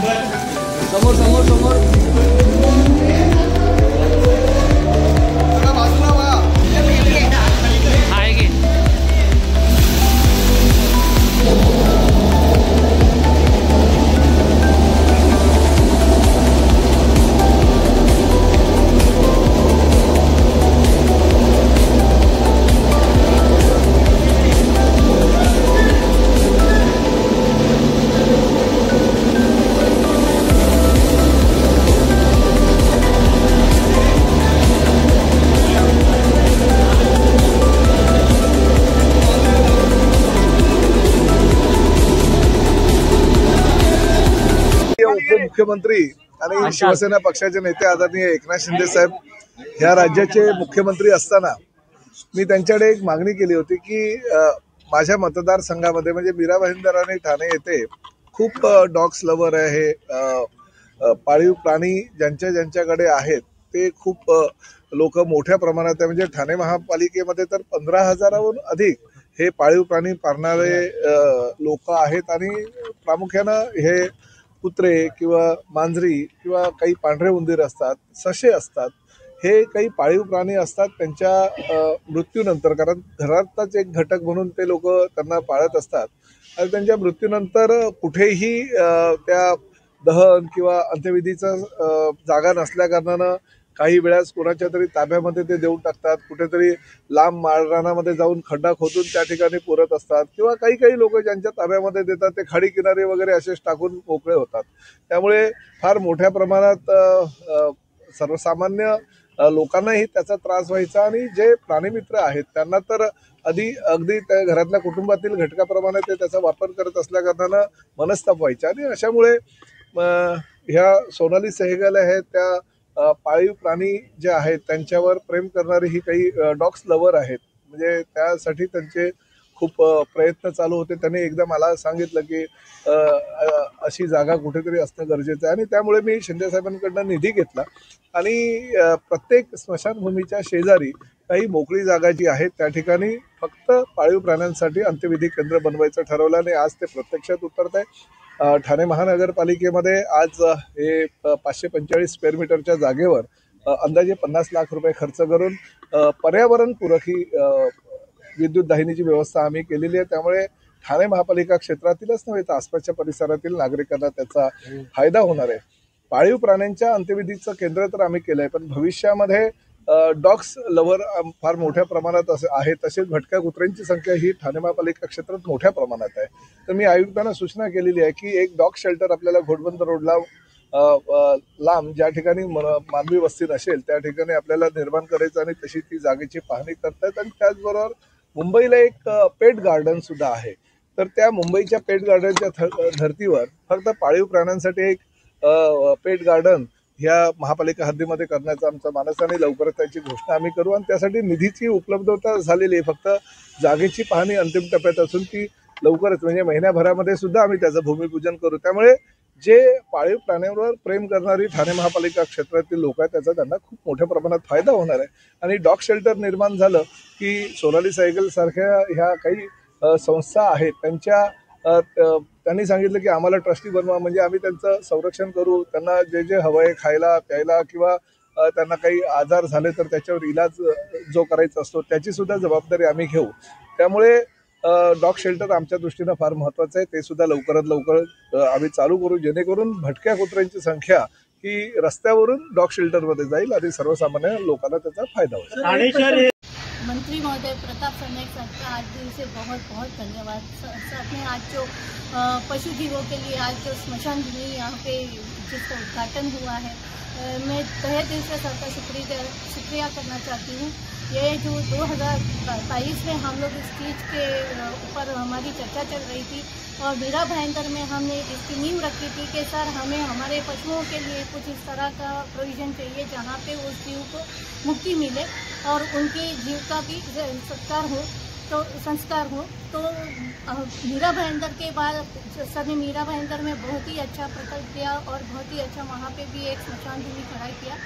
समोर समोर समोर मुख्यमंत्री आणि शिवसेना पक्षाचे नेते आदरणीय एकनाथ शिंदे साहेब ह्या राज्याचे मुख्यमंत्री असताना मी त्यांच्याकडे एक मागणी केली होती की माझ्या मतदारसंघामध्ये म्हणजे मीरा भाईंदर आणि ठाणे येथे खूप डॉग्स लवर आहे, पाळीव प्राणी ज्यांच्याकडे आहेत ते खूप लोक मोठ्या प्रमाणात आहे। म्हणजे ठाणे महापालिकेमध्ये तर 15,000हून अधिक हे पाळीव प्राणी पाळणारे लोक आहेत आणि प्रामुख्यानं हे कुत्रे किंवा मांजरी किंवा काही पांढरे उंदीर असतात, ससे असतात, हे काही पाळीव प्राणी असतात। त्यांच्या मृत्यूनंतर, कारण घरातच एक घटक म्हणून ते लोक त्यांना पाळत असतात आणि त्यांच्या मृत्यूनंतर कुठेही त्या दहन किंवा अंत्यविधीचा जागा नसल्या कारणानं काही वेळास कोणाच्या तरी ताब्यामध्ये ते देऊन टाकतात, कुठेतरी लांब माळरानामध्ये जाऊन खड्डा खोदून त्या ठिकाणी पुरत असतात किंवा काही लोक ज्यांच्या ताब्यामध्ये देतात ते खाडी किनारे वगैरे असेच टाकून मोकळे होतात। त्यामुळे फार मोठ्या प्रमाणात सर्वसामान्य लोकांनाही त्याचा त्रास व्हायचा आणि जे प्राणीमित्र आहेत त्यांना तर अगदी त्या घरातल्या कुटुंबातील घटकाप्रमाणे ते त्याचा वापर करत असल्या कारणानं मनस्ताप व्हायचा आणि अशामुळे ह्या सोनाली सहगल आहेत त्या पाळीव प्राणी जे आहेत त्यांच्यावर प्रेम करणारे ही काही डॉग्स लवर आहेत। म्हणजे त्यासाठी त्यांचे खूप प्रयत्न चालू होते। त्यांनी एकदा मला सांगितलं की अशी जागा कुठेतरी असणं गरजेचं आहे आणि त्यामुळे मी शिंदे साहेबांकडनं निधी घेतला आणि प्रत्येक स्मशानभूमीच्या शेजारी काही मोकळी जागा जी आहे त्या ठिकाणी फक्त पाळीव प्राण्यांसाठी अंत्यविधी केंद्र बनवायचं ठरवलं आणि आज ते प्रत्यक्षात उतरत आहे। ठाणे महानगरपालिकेमध्ये आज हे 545 स्क्वेअर मीटरच्या जागेवर अंदाजे 50 लाख रुपये खर्च करून पर्यावरणपूरक ही विद्युत दाहिनीची व्यवस्था आम्ही केलेली आहे। त्यामुळे ठाणे महापालिका क्षेत्रातीलच नव्हे तर आसपासच्या परिसरातील नागरिकांना त्याचा फायदा होणार आहे। पाळीव प्राण्यांच्या अंत्यविधीचं केंद्र तर आम्ही केलंय, पण भविष्यामध्ये डॉग्स लवर फार मोठ्या प्रमाणात आहे, तसेच भटक्या कुत्र्यांची संख्या ही ठाणे महापालिका क्षेत्रात मोठ्या प्रमाणात आहे। तर मी आयुक्तांना सूचना केलेली आहे की एक डॉग शेल्टर आपल्याला घोडबंदर रोडला लांब ज्या ठिकाणी मानवी वस्ती नसेल त्या ठिकाणी आपल्याला निर्माण करायचं आणि तशी ती जागेची पाहणी करतात। आणि त्याचबरोबर मुंबईला एक पेट गार्डन सुद्धा आहे, तर त्या मुंबईच्या पेट गार्डनच्या धर्तीवर फक्त पाळीव प्राण्यांसाठी एक पेट गार्डन ह्या महापालिका हद्दीमध्ये करण्याचा आमचा मानस आणि लवकरच त्याची घोषणा आम्ही करू आणि त्यासाठी निधीची उपलब्धता झालेली आहे। फक्त जागेची पाहणी अंतिम टप्प्यात असून ती लवकरच म्हणजे महिन्याभरामध्ये सुद्धा आम्ही त्याचं भूमिपूजन करू। त्यामुळे जे पाळीव प्राण्यांवर प्रेम करणारी ठाणे महापालिका क्षेत्रातील लोक आहेत त्याचा त्यांना खूप मोठ्या प्रमाणात फायदा होणार आहे आणि डॉग शेल्टर निर्माण झालं की सोनाली सहगल सारख्या ह्या काही संस्था आहेत त्यांनी सांगितलं की आम्हाला ट्रस्टी बनवा, म्हणजे आम्ही त्यांचं संरक्षण करू, त्यांना जे जे हवं आहे खायला प्यायला किंवा त्यांना काही आजार झाले तर त्याच्यावर इलाज जो करायचा असतो त्याची सुद्धा जबाबदारी आम्ही घेऊ। त्यामुळे डॉग शेल्टर आमच्या दृष्टीनं फार महत्त्वाचं आहे, ते सुद्धा लवकरात लवकर आम्ही चालू करू जेणेकरून भटक्या कुत्र्यांची संख्या ही रस्त्यावरून डॉग शेल्टरमध्ये जाईल आणि सर्वसामान्य लोकांना त्याचा फायदा होईल। मंत्री महोदय प्रताप सरनाईक साहब का आज दिल से बहुत बहुत धन्यवाद। साथ में आज जो पशु जीवों के लिए आज जो स्मशान भूमि यहाँ पे जिसका उद्घाटन हुआ है, मैं तहे दिल से सबका शुक्रिया करना चाहती हूँ। ये जो 2022 में हम लोग इस चीज़ के ऊपर हमारी चर्चा चल रही थी और मीरा भाईंदर में हमने इसकी नींव रखी थी कि सर हमें हमारे पशुओं के लिए कुछ इस तरह का प्रोविज़न चाहिए जहाँ पे उस जीव को मुक्ति मिले और उनके जीव का भी संस्कार हो। तो मीरा भाईंदर के बाद सर ने मीरा भाईंदर में बहुत ही अच्छा प्रकल्प किया और बहुत ही अच्छा वहाँ पे भी एक स्मशान भूमि खड़ा किया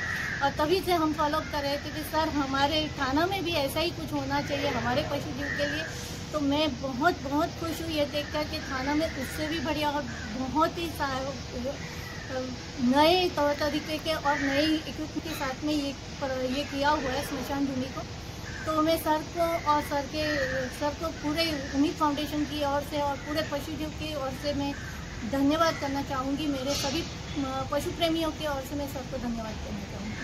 और तभी से हम फॉलो कर रहे थे कि सर हमारे थाना में भी ऐसा ही कुछ होना चाहिए हमारे पशु जीव के लिए। तो मैं बहुत खुश हूँ ये देखकर कि थाना में उससे भी बढ़िया और बहुत ही नए तौर तरीके के और नए इक्विपमेंट के साथ में ये किया हुआ है स्मशान भूमि को। तो मैं सर को और सर को पूरे उम्मीद फाउंडेशन की ओर से और पूरे पशुजीव की ओर से मैं धन्यवाद करना चाहूँगी। मेरे सभी पशु प्रेमियों की ओर से मैं सर को धन्यवाद करना चाहूँगी।